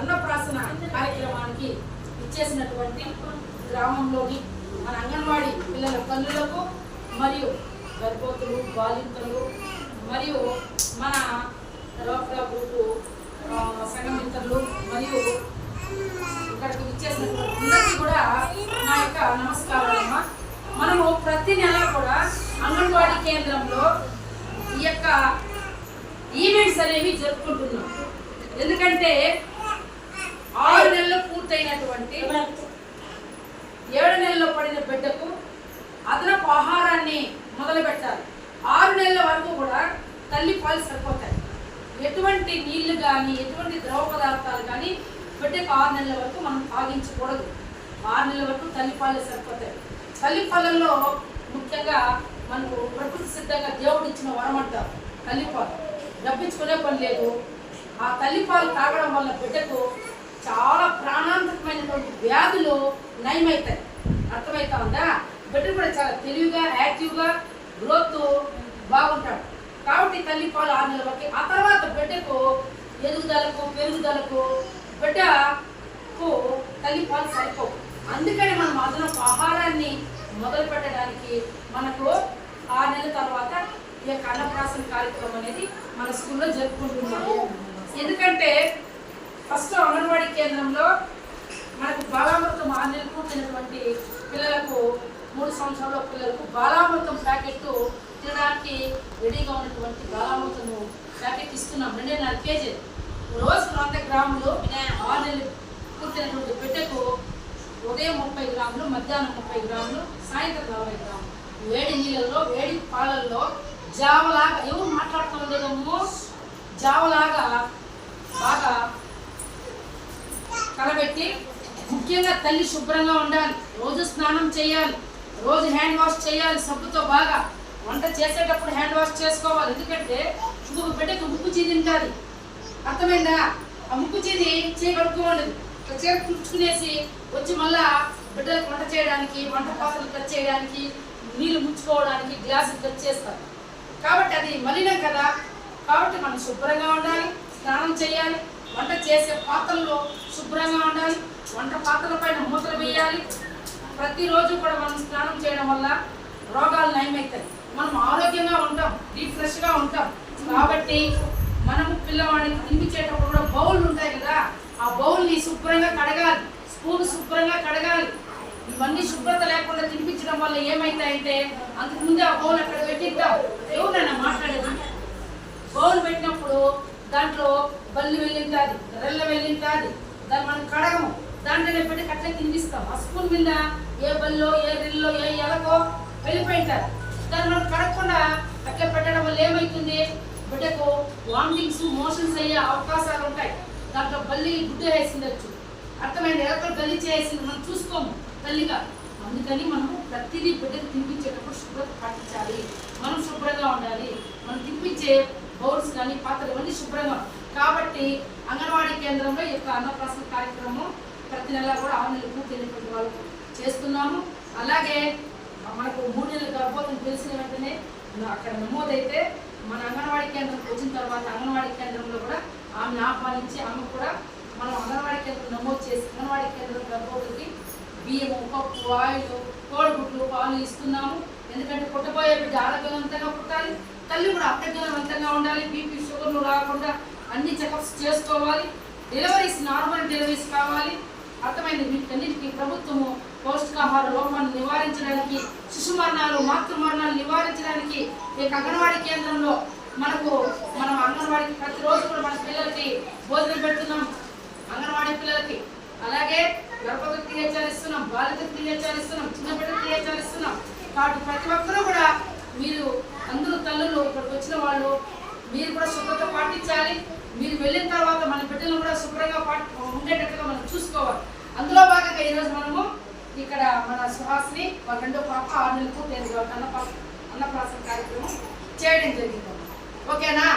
అన్నప్రాసన కార్యక్రమానికి ఇచ్చేసినటువంటి గ్రామంలోని మన అంగన్వాడీ పిల్లల తల్లులకు మరియు గర్భవతులు బాలింతలు మరియు మన రోడ్ల గ్రూపు సంఘమిత్రులు మరియు ఇక్కడికి ఇచ్చేసినటువంటి అందరికీ కూడా నా యొక్క నమస్కారాలమ్మా. మనము ప్రతి నెల కూడా అంగన్వాడీ కేంద్రంలో ఈ యొక్క ఈవెంట్స్ అనేవి జరుపుకుంటున్నాం. ఎందుకంటే 6 నెలలు పూర్తయినటువంటి 7 నెలల్లో పడిన బిడ్డకు అదనపు ఆహారాన్ని మొదలు పెట్టాలి. 6 నెలల వరకు కూడా తల్లి పాలు సరిపోతాయి. ఎటువంటి నీళ్లు కానీ ఎటువంటి ద్రవ పదార్థాలు కానీ బిడ్డకు 6 నెలల వరకు మనం తాగించకూడదు. 6 నెలల వరకు తల్లి పాలు సరిపోతాయి. తల్లి పాలల్లో ముఖ్యంగా మనకు ప్రకృతి సిద్ధంగా దేవుడు ఇచ్చిన వరం అంటారు తల్లిపాలు. డబ్బించుకునే పని లేదు. ఆ తల్లిపాలు తాగడం వల్ల బిడ్డకు చాలా ప్రాణాంతకమైనటువంటి వ్యాధులు నయమవుతాయి. అర్థమవుతా ఉందా? బిడ్డ కూడా చాలా తెలివిగా యాక్టివ్గా గ్రోత్ బాగుంటాడు. కాబట్టి తల్లిపాలు 6 నెలల వరకు. ఆ తర్వాత బిడ్డకు ఎదుగుదలకు పెరుగుదలకు బిడ్డకు తల్లిపాలు సరిపోవు. అందుకని మనం అదనపు ఆహారాన్ని మొదలు పెట్టడానికి మనకు 6 నెలల తర్వాత ఈ యొక్క అన్నప్రాసన కార్యక్రమం అనేది మన స్కూల్లో జరుపుకుంటున్నాము. ఎందుకంటే ఫస్ట్ అంగన్వాడీ కేంద్రంలో మనకు బాలామృతం 6 నెలలు పూర్తయినటువంటి పిల్లలకు 3 సంవత్సరాల పిల్లలకు బాలామృతం ప్యాకెట్ తినడానికి రెడీగా ఉన్నటువంటి బాలామృతం ప్యాకెట్ ఇస్తున్నాం. 2.5 కేజీలు రోజుకు 100 గ్రాములు. 6 నెలలు పూర్తయినటువంటి బిడ్డకు ఉదయం 30 గ్రాములు, మధ్యాహ్నం 30 గ్రాములు, సాయంత్రం 40 గ్రాములు. వేడి నీళ్ళల్లో వేడి పాలల్లో జావలాగా, ఎవరు మాట్లాడుతుండేమో జావలాగా బాగా కలబెట్టి, ముఖ్యంగా తల్లి శుభ్రంగా ఉండాలి. రోజు స్నానం చేయాలి, రోజు హ్యాండ్ వాష్ చేయాలి సబ్బుతో. బాగా వంట చేసేటప్పుడు హ్యాండ్ వాష్ చేసుకోవాలి. ఎందుకంటే ఇంకొక బిడ్డకు ముక్కు చీది ఉంటుంది. అర్థమైందా? ఆ ముక్కు చీది చేయగలుగుకోండి. చీర పుచ్చుకునేసి వచ్చి మళ్ళా బిడ్డలకు వంట చేయడానికి, వంట పాత్రలు టచ్ చేయడానికి, నీళ్ళు ముంచుకోవడానికి గ్లాసులు టచ్ చేస్తారు. కాబట్టి అది మలినం కదా. కాబట్టి మనం శుభ్రంగా ఉండాలి, స్నానం చేయాలి, వంట చేసే పాత్రలు శుభ్రంగా ఉండాలి, వంట పాత్రల పైన మూతలు వేయాలి. ప్రతిరోజు కూడా మనం స్నానం చేయడం వల్ల రోగాలు నయమవుతాయి. మనం ఆరోగ్యంగా ఉంటాం, రిఫ్రెష్గా ఉంటాం. కాబట్టి మనము పిల్లవాడికి తినిపించేటప్పుడు కూడా బౌళ్ళు ఉంటాయి కదా, ఆ బౌల్ని శుభ్రంగా కడగాలి, స్పూన్ శుభ్రంగా కడగాలి. ఇవన్నీ శుభ్రత లేకుండా తినిపించడం వల్ల ఏమైతాయంటే, అంతకుముందే ఆ బౌల్ అక్కడ పెట్టిద్దాం. ఎవరైనా మాట్లాడేది, బౌల్ పెట్టినప్పుడు దాంట్లో బల్లి వెళ్ళింటుంది, రెల్ల వెళ్ళింటుంది, దాన్ని మనం కడగము, దాంట్లోనే పెట్టి అట్లే తినిపిస్తాం. ఆ స్పూన్ మీద ఏ బల్లో, ఏ రెల్లో, ఏ ఎలకో వెళ్ళిపోయింటారు. దాన్ని మనం కడగకుండా అట్లా పెట్టడం వల్ల ఏమవుతుంది, బిడ్డకు వామిటింగ్స్, మోషన్స్ అయ్యే అవకాశాలు ఉంటాయి. దాంట్లో బల్లి గుడ్డ వేసిండొచ్చు, అర్థమైంది, ఎలకలు గల్లి చేసింది, మనం చూసుకోము తల్లిగా. అందుకని మనము ప్రతిదీ బిడ్డకు తినిపించేటప్పుడు శుభ్రత పాటించాలి. మనం శుభ్రంగా ఉండాలి. మనం తినిపించే బౌల్స్ కానీ పాత్రలు ఇవన్నీ శుభ్రంగా. కాబట్టి అంగన్వాడీ కేంద్రంలో ఈ యొక్క అన్నప్రాసన కార్యక్రమం ప్రతి నెల కూడా 6 నెలలు పూర్తయినటువంటి వాళ్ళకు చేస్తున్నాము. అలాగే మనకు 3 నెలల గర్భవతిని తెలిసిన వెంటనే అక్కడ నమోదైతే మన అంగన్వాడీ కేంద్రంకి వచ్చిన తర్వాత అంగన్వాడీ కేంద్రంలో కూడా ఆమెను ఆహ్వానించి ఆమె కూడా మనం అంగన్వాడీ కేంద్రం నమోదు చేసి అంగన్వాడీ కేంద్రం గర్భవతికి బియ్యము, పప్పు, ఆయిల్, కోడిగుడ్లు, పాలు ఇస్తున్నాము. ఎందుకంటే పుట్టబోయే బిడ్డ ఆరోగ్యవంతంగా పుట్టాలి, తల్లి కూడా ఆరోగ్యవంతంగా ఉండాలి. బీపీ, షుగర్లు రాకుండా అన్ని చెకప్స్ చేసుకోవాలి. డెలివరీస్ నార్మల్ డెలివరీస్ కావాలి. అర్థమైంది. వీటన్నిటికీ ప్రభుత్వము పౌష్టికాహార లోపాన్ని నివారించడానికి, శిశు మరణాలు, మాతృ మరణాలు నివారించడానికి ఈ అంగన్వాడీ కేంద్రంలో మనం అంగన్వాడీకి ప్రతిరోజు కూడా మన పిల్లలకి భోజనం పెడుతున్నాం. అంగన్వాడీ పిల్లలకి అలాగే గర్భవతి టీహెచ్ఆర్ ఇస్తున్నాం, బాలిక టీహెచ్ఆర్ ఇస్తున్నాం, చిన్న బిడ్డ టీహెచ్ఆర్ ఇస్తున్నాం. కాబట్టి ప్రతి ఒక్కరూ కూడా మీరు అందరూ తల్లులు ఇక్కడికి వచ్చిన వాళ్ళు మీరు కూడా శుభ్రత పాటించాలి. మీరు వెళ్ళిన తర్వాత మన బిడ్డలు కూడా శుభ్రంగా ఉండేటట్టుగా మనం చూసుకోవాలి. అందులో భాగంగా ఈరోజు మనము ఇక్కడ మన సుహాస్ని వాళ్ళ 2వ పాప 6 నెలలకు అన్నప్రాసన కార్యక్రమం చేయడం జరిగింది. ఓకేనా?